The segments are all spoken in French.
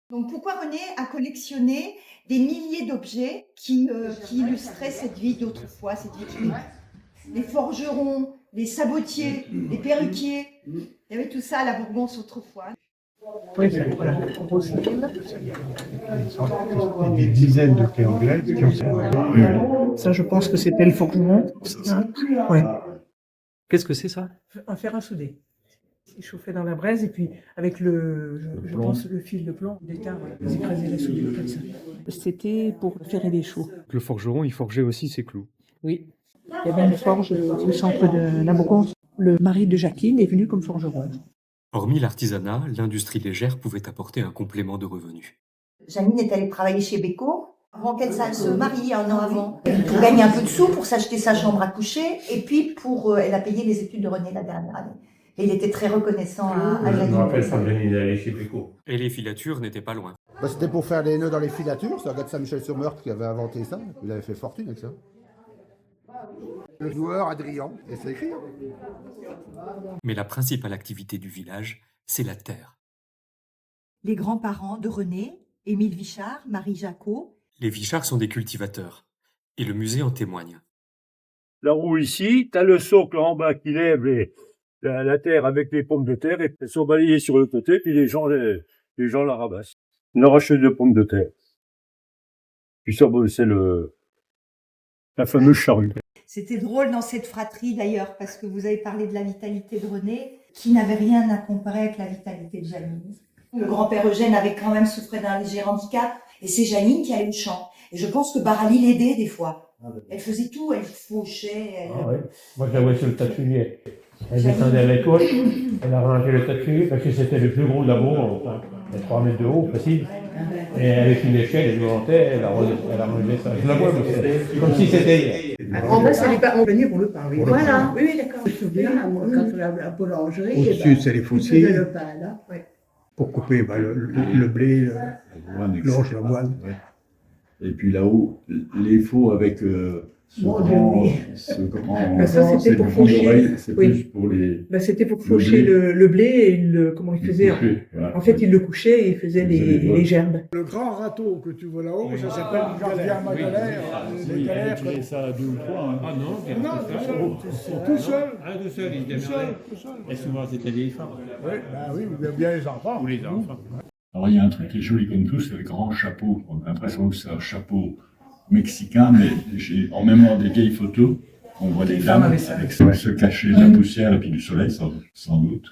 Donc pourquoi René a collectionné des milliers d'objets qui illustraient cette vie d'autrefois, cette vie unique. Les forgerons, les sabotiers, les perruquiers, il y avait tout ça à la Bourgonce autrefois. Oui, voilà. Des dizaines de clés anglaises qui ont servi. Ça, je pense que c'était le forgeron. Hein, ouais. Qu'est-ce que c'est ça? Un fer à souder. Il chauffait dans la braise et puis avec je pense le fil de plomb d'étain, ils écrasaient la soudure comme ça. C'était pour ferrer les chaux. Le forgeron, il forgeait aussi ses clous. Oui. Il y avait une forge au centre de la Bourgonce. Le mari de Jacqueline est venu comme forgeron. Hormis l'artisanat, l'industrie légère pouvait apporter un complément de revenus. Janine est allée travailler chez Beko avant qu'elle se marie un an avant. Pour gagner un peu de sous, pour s'acheter sa chambre à coucher, et puis elle a payé les études de René la dernière année. Et il était très reconnaissant à Janine. Je me rappelle quand Janine est allée chez Beko. Et les filatures n'étaient pas loin. Bah, c'était pour faire les nœuds dans les filatures. C'est Agathe Saint-Michel-sur-Meurthe qui avait inventé ça. Il avait fait fortune avec ça. Le joueur Adrien, et c'est écrit. Mais la principale activité du village, c'est la terre. Les grands-parents de René, Émile Vichard, Marie Jacot. Les Vichards sont des cultivateurs, et le musée en témoigne. La roue ici, t'as le socle en bas qui lève la terre avec les pommes de terre, et elles sont balayées sur le côté, puis les gens la ramassent. Une arracheuse de pommes de terre. Puis ça, c'est la fameuse charrue. C'était drôle dans cette fratrie d'ailleurs, parce que vous avez parlé de la vitalité de René, qui n'avait rien à comparer avec la vitalité de Janine. Le grand-père Eugène avait quand même souffert d'un léger handicap, et c'est Janine qui allait au champ. Et je pense que Barali l'aidait des fois. Elle faisait tout, elle fauchait. Ah ouais. Moi, je la voyais sur le tas de fumier. Elle descendait à l'école, elle a rangé le tas de fumier, parce que c'était le plus gros de la bourre, 3 mètres de haut, facile. Et avec une échelle, elle montait, elle a rangé ça. Je la vois, comme si c'était hier. En bas, c'est les parents venir pour le pain. Oui. Voilà. Oui, d'accord. Je me souviens, moi, quand la boulangerie. Au-dessus, c'est les fossiles. On faisait le pain, là. Oui. Pour couper le blé, l'orge, l'avoine. Ouais. Et puis là-haut, les faux avec Mon Dieu, ça, c'était pour faucher. c'est Oui. plus pour les... Ben, c'était pour faucher le blé et comment il faisait. Voilà. En fait, il le couchait et il faisait les gerbes. Le grand râteau que tu vois là-haut, ça s'appelle le gardien Magalère. Oui, il avait tiré ça à 2 ou 3. Ah non, tout seul. Ah, tout seul, il Tout seul, démarrait. tout seul. Et souvent, c'était les femmes. Oui, ben oui, vous avez bien les enfants. Ou les enfants. Alors il y a un truc qui est joli comme tout, c'est le grand chapeau. On a l'impression que c'est un chapeau mexicain, mais en mémoire des vieilles photos, on voit des dames avec se cacher de la poussière et puis du soleil, sans doute.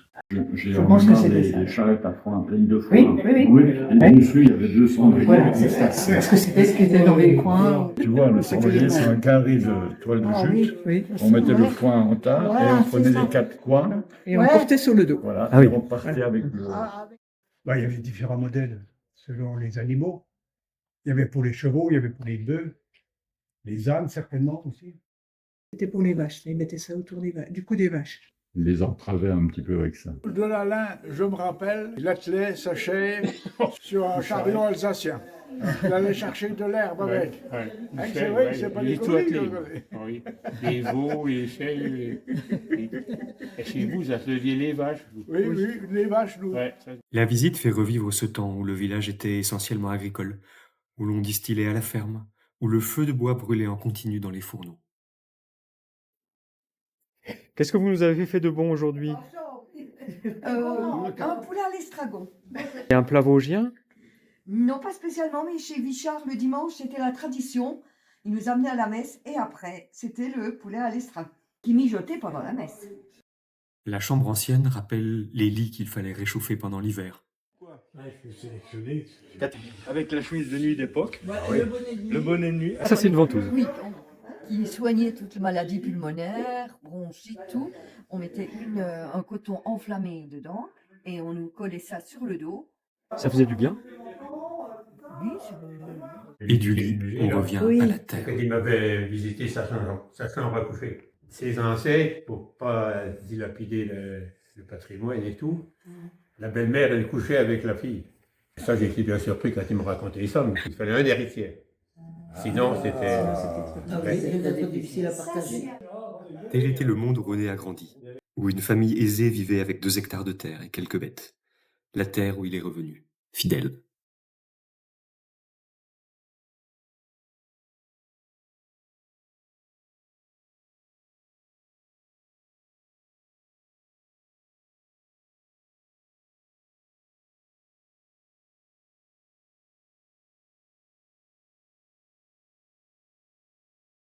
J'ai en pense que mémoire c'était ça. des charrettes à foin pleines de foin. Oui. Et dessus, il y avait 2 cendriers. Voilà, c'est ça. Parce que c'était ce qui était dans les coins. Tu vois, le cendrier, c'est un carré de toile de jute. Oui. On mettait le foin en tas et on prenait les 4 coins. Et on portait sur le dos. Voilà, Ah oui. et on partait avec le... Bah, il y avait différents modèles selon les animaux. Il y avait pour les chevaux, il y avait pour les bœufs, les ânes certainement aussi. C'était pour les vaches, ils mettaient ça autour du cou des vaches. les entravait un petit peu avec ça. De la lin, je me rappelle, il attelait sa chair sur un chariot alsacien. Il allait chercher de l'herbe avec. Ouais. Hein, c'est vrai, c'est pas des conneries. Oui. Les veaux, les chèvres. Et chez vous, ça se dit les vaches. Oui, les vaches, nous. Ouais, ça... La visite fait revivre ce temps où le village était essentiellement agricole, où l'on distillait à la ferme, où le feu de bois brûlait en continu dans les fourneaux. Qu'est-ce que vous nous avez fait de bon aujourd'hui? Un poulet à l'estragon. Et un plat vosgien? Non, pas spécialement, mais chez Vichard, le dimanche, c'était la tradition. Il nous amenait à la messe et après, c'était le poulet à l'estragon qui mijotait pendant la messe. La chambre ancienne rappelle les lits qu'il fallait réchauffer pendant l'hiver. Je suis sélectionné. Avec la chemise de nuit d'époque, le bonnet de nuit. Ça, c'est une ventouse. Oui, qui soignait toutes les maladies pulmonaires, bronchites, tout. On mettait un coton enflammé dedans et on nous collait ça sur le dos. Ça faisait du bien. Oui, Et du lit, on revient à la terre. Il m'avait visité sa chambre à coucher. Ses ancêtres, pour pas dilapider le patrimoine et tout, la belle-mère, elle couchait avec la fille. Ça, j'ai été bien surpris quand il me racontait ça, mais il fallait un héritier. Sinon, c'était... c'était difficile à partager. Tel était le monde où René a grandi, où une famille aisée vivait avec 2 hectares de terre et quelques bêtes. La terre où il est revenu, fidèle.